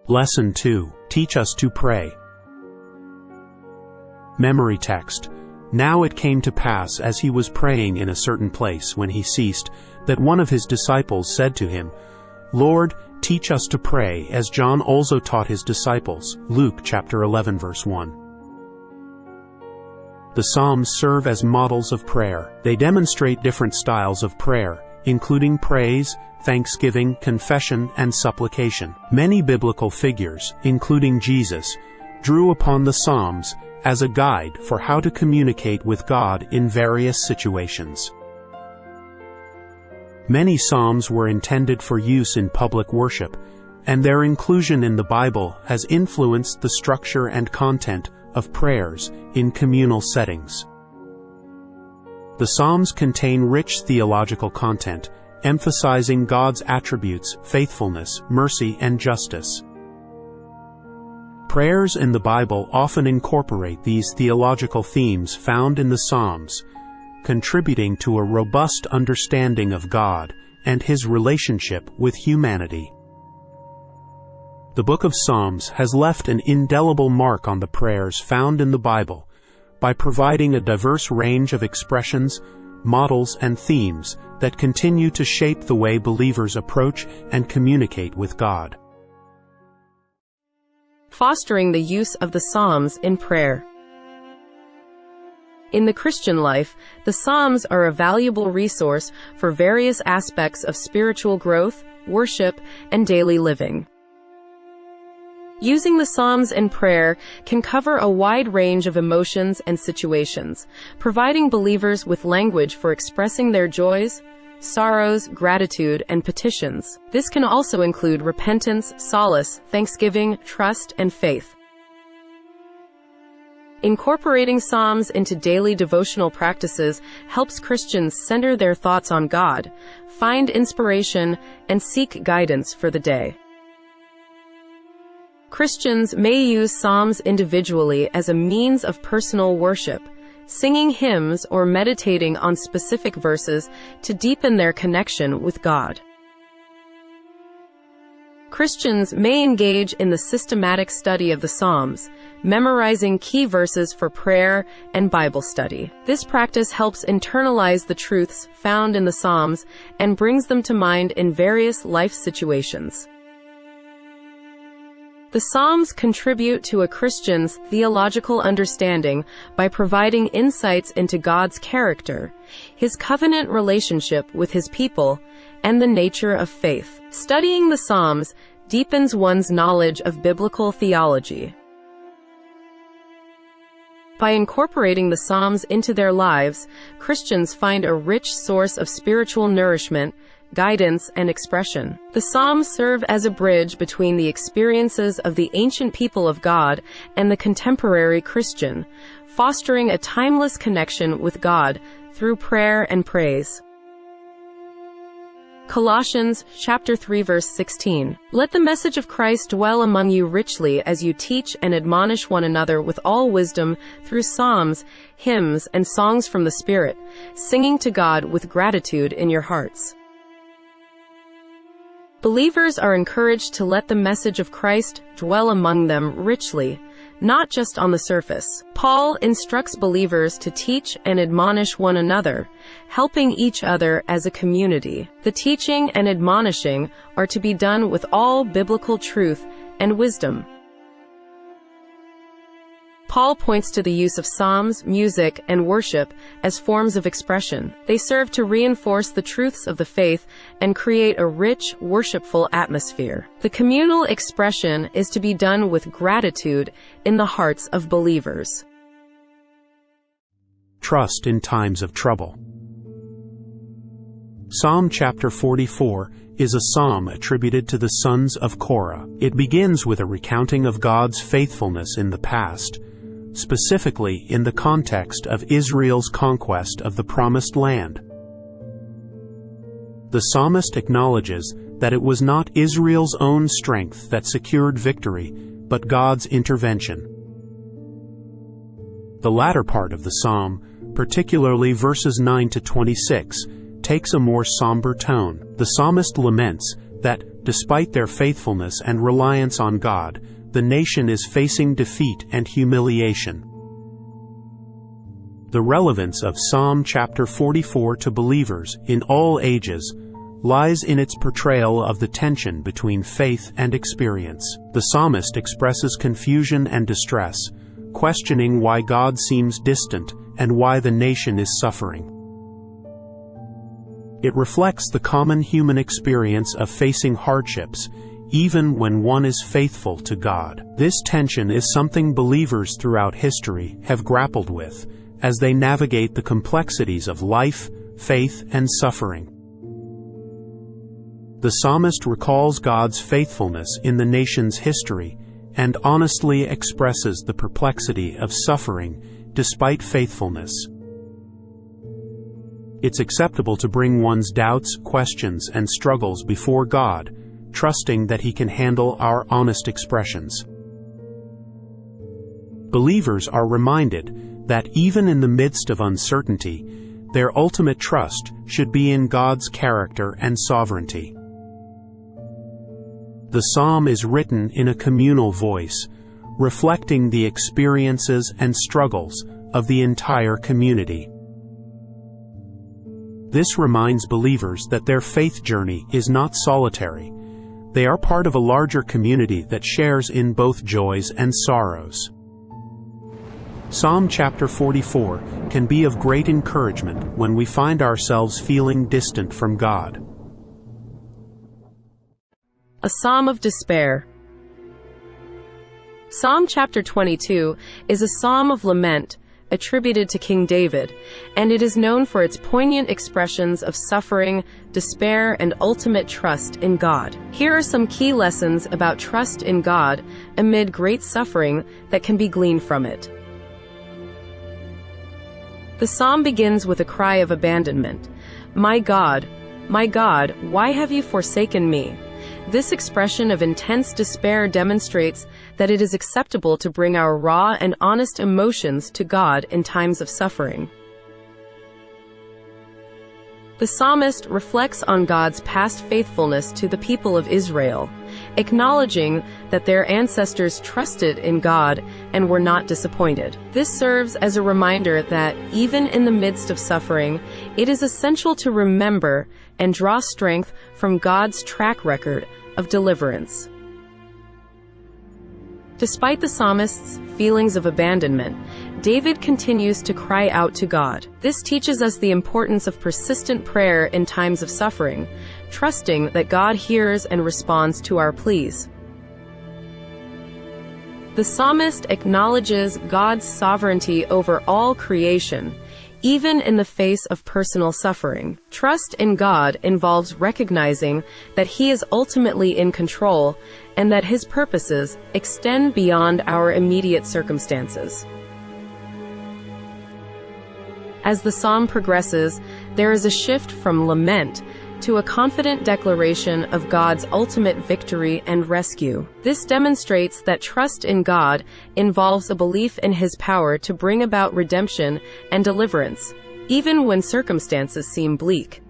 Lesson 2. Teach us to pray. Memory text. Now it came to pass, as he was praying in a certain place, when he ceased, that one of his disciples said to him, Lord, teach us to pray, as John also taught his disciples. Luke chapter 11 verse 1. The Psalms serve as models of prayer. They demonstrate different styles of prayer, including praise, thanksgiving, confession, and supplication. Many biblical figures, including Jesus, drew upon the Psalms as a guide for how to communicate with God in various situations. Many Psalms were intended for use in public worship, and their inclusion in the Bible has influenced the structure and content of prayers in communal settings. The Psalms contain rich theological content, emphasizing God's attributes, faithfulness, mercy, and justice. Prayers in the Bible often incorporate these theological themes found in the Psalms, contributing to a robust understanding of God and His relationship with humanity. The Book of Psalms has left an indelible mark on the prayers found in the Bible by providing a diverse range of expressions, models, and themes that continue to shape the way believers approach and communicate with God. Fostering the use of the Psalms in prayer. In the Christian life, the Psalms are a valuable resource for various aspects of spiritual growth, worship, and daily living. Using the Psalms in prayer can cover a wide range of emotions and situations, providing believers with language for expressing their joys, sorrows, gratitude, and petitions. This can also include repentance, solace, thanksgiving, trust, and faith. Incorporating Psalms into daily devotional practices helps Christians center their thoughts on God, find inspiration, and seek guidance for the day. Christians may use Psalms individually as a means of personal worship, singing hymns or meditating on specific verses to deepen their connection with God. Christians may engage in the systematic study of the Psalms, memorizing key verses for prayer and Bible study. This practice helps internalize the truths found in the Psalms and brings them to mind in various life situations. The Psalms contribute to a Christian's theological understanding by providing insights into God's character, His covenant relationship with His people, and the nature of faith. Studying the Psalms deepens one's knowledge of biblical theology. By incorporating the Psalms into their lives, Christians find a rich source of spiritual nourishment, guidance, and expression. The Psalms serve as a bridge between the experiences of the ancient people of God and the contemporary Christian, fostering a timeless connection with God through prayer and praise. Colossians chapter 3 verse 16. Let the message of Christ dwell among you richly as you teach and admonish one another with all wisdom through psalms, hymns, and songs from the Spirit, singing to God with gratitude in your hearts. Believers are encouraged to let the message of Christ dwell among them richly, not just on the surface. Paul instructs believers to teach and admonish one another, helping each other as a community. The teaching and admonishing are to be done with all biblical truth and wisdom. Paul points to the use of psalms, music, and worship as forms of expression. They serve to reinforce the truths of the faith and create a rich, worshipful atmosphere. The communal expression is to be done with gratitude in the hearts of believers. Trust in times of trouble. Psalm chapter 44 is a psalm attributed to the sons of Korah. It begins with a recounting of God's faithfulness in the past, specifically in the context of Israel's conquest of the Promised Land. The psalmist acknowledges that it was not Israel's own strength that secured victory, but God's intervention. The latter part of the psalm, particularly verses 9 to 26, takes a more somber tone. The psalmist laments that Despite their faithfulness and reliance on God, the nation is facing defeat and humiliation. The relevance of Psalm chapter 44 to believers in all ages lies in its portrayal of the tension between faith and experience. The psalmist expresses confusion and distress, questioning why God seems distant and why the nation is suffering. It reflects the common human experience of facing hardships, even when one is faithful to God. This tension is something believers throughout history have grappled with as they navigate the complexities of life, faith, and suffering. The psalmist recalls God's faithfulness in the nation's history and honestly expresses the perplexity of suffering despite faithfulness. It's acceptable to bring one's doubts, questions, and struggles before God, trusting that He can handle our honest expressions. Believers are reminded that even in the midst of uncertainty, their ultimate trust should be in God's character and sovereignty. The psalm is written in a communal voice, reflecting the experiences and struggles of the entire community. This reminds believers that their faith journey is not solitary. They are part of a larger community that shares in both joys and sorrows. Psalm chapter 44 can be of great encouragement when we find ourselves feeling distant from God. A Psalm of Despair. Psalm chapter 22 is a psalm of lament attributed to King David, and it is known for its poignant expressions of suffering, despair, and ultimate trust in God. Here are some key lessons about trust in God amid great suffering that can be gleaned from it. The psalm begins with a cry of abandonment. My God, why have you forsaken me?" This expression of intense despair demonstrates that it is acceptable to bring our raw and honest emotions to God in times of suffering. The psalmist reflects on God's past faithfulness to the people of Israel, acknowledging that their ancestors trusted in God and were not disappointed. This serves as a reminder that, even in the midst of suffering, it is essential to remember and draw strength from God's track record of deliverance. Despite the psalmist's feelings of abandonment, David continues to cry out to God. This teaches us the importance of persistent prayer in times of suffering, trusting that God hears and responds to our pleas. The psalmist acknowledges God's sovereignty over all creation, even in the face of personal suffering. Trust in God involves recognizing that He is ultimately in control and that His purposes extend beyond our immediate circumstances. As the psalm progresses, there is a shift from lament to a confident declaration of God's ultimate victory and rescue. This demonstrates that trust in God involves a belief in His power to bring about redemption and deliverance, even when circumstances seem bleak.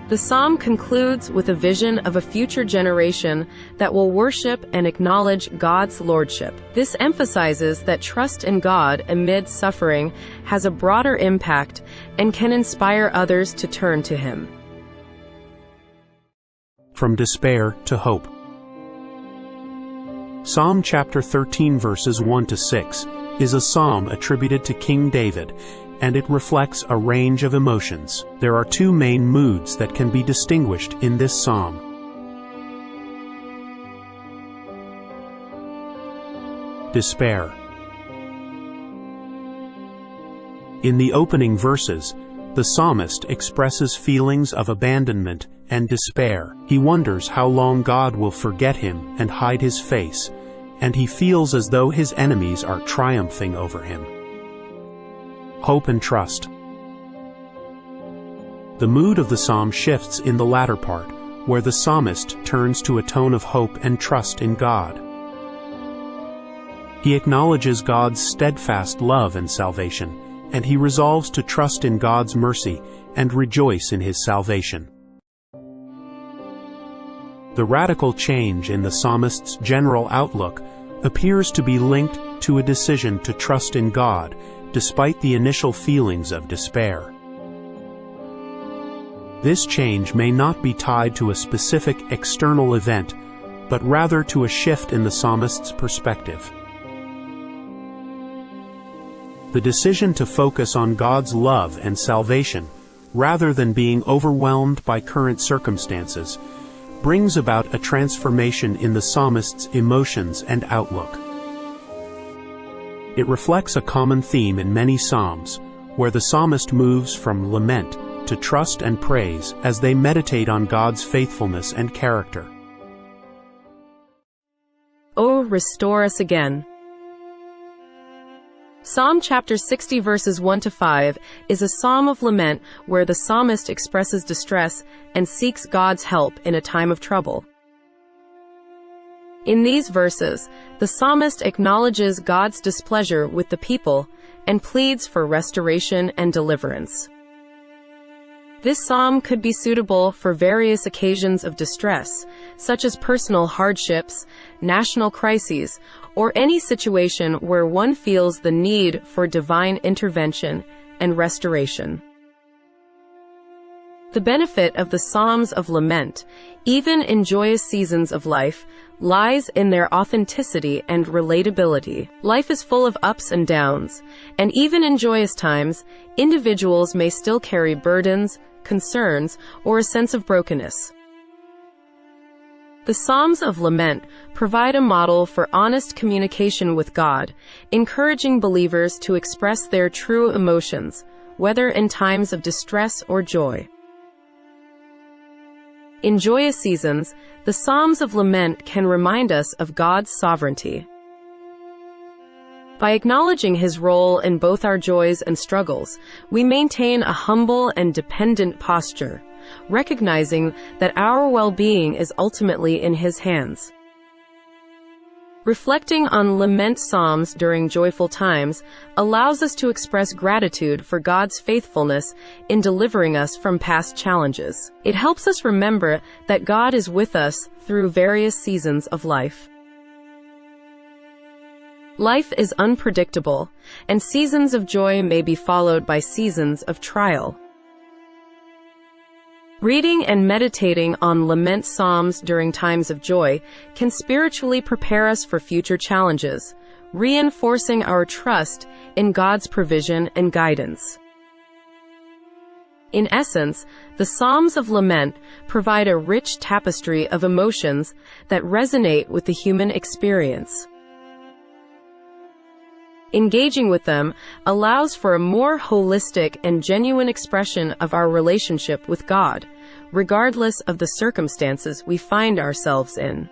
The psalm concludes with a vision of a future generation that will worship and acknowledge God's lordship. This emphasizes that trust in God amid suffering has a broader impact and can inspire others to turn to Him. From despair to hope. Psalm chapter 13 verses 1 to 6 is a psalm attributed to King David, and it reflects a range of emotions. There are two main moods that can be distinguished in this psalm. Despair. In the opening verses, the psalmist expresses feelings of abandonment and despair. He wonders how long God will forget him and hide His face, and he feels as though his enemies are triumphing over him. Hope and trust. The mood of the psalm shifts in the latter part, where the psalmist turns to a tone of hope and trust in God. He acknowledges God's steadfast love and salvation, and he resolves to trust in God's mercy and rejoice in His salvation. The radical change in the psalmist's general outlook appears to be linked to a decision to trust in God, despite the initial feelings of despair. This change may not be tied to a specific external event, but rather to a shift in the psalmist's perspective. The decision to focus on God's love and salvation, rather than being overwhelmed by current circumstances, brings about a transformation in the psalmist's emotions and outlook. It reflects a common theme in many psalms, where the psalmist moves from lament to trust and praise as they meditate on God's faithfulness and character. Oh, restore us again. Psalm chapter 60 verses 1-5 is a psalm of lament where the psalmist expresses distress and seeks God's help in a time of trouble. In these verses, the psalmist acknowledges God's displeasure with the people and pleads for restoration and deliverance. This psalm could be suitable for various occasions of distress, such as personal hardships, national crises, or any situation where one feels the need for divine intervention and restoration. The benefit of the Psalms of Lament, even in joyous seasons of life, lies in their authenticity and relatability. Life is full of ups and downs, and even in joyous times, individuals may still carry burdens, concerns, or a sense of brokenness. The Psalms of Lament provide a model for honest communication with God, encouraging believers to express their true emotions, whether in times of distress or joy. In joyous seasons, the Psalms of Lament can remind us of God's sovereignty. By acknowledging His role in both our joys and struggles, we maintain a humble and dependent posture, recognizing that our well-being is ultimately in His hands. Reflecting on lament psalms during joyful times allows us to express gratitude for God's faithfulness in delivering us from past challenges. It helps us remember that God is with us through various seasons of life. Life is unpredictable, and seasons of joy may be followed by seasons of trial. Reading and meditating on lament psalms during times of joy can spiritually prepare us for future challenges, reinforcing our trust in God's provision and guidance. In essence, the Psalms of Lament provide a rich tapestry of emotions that resonate with the human experience. Engaging with them allows for a more holistic and genuine expression of our relationship with God, regardless of the circumstances we find ourselves in.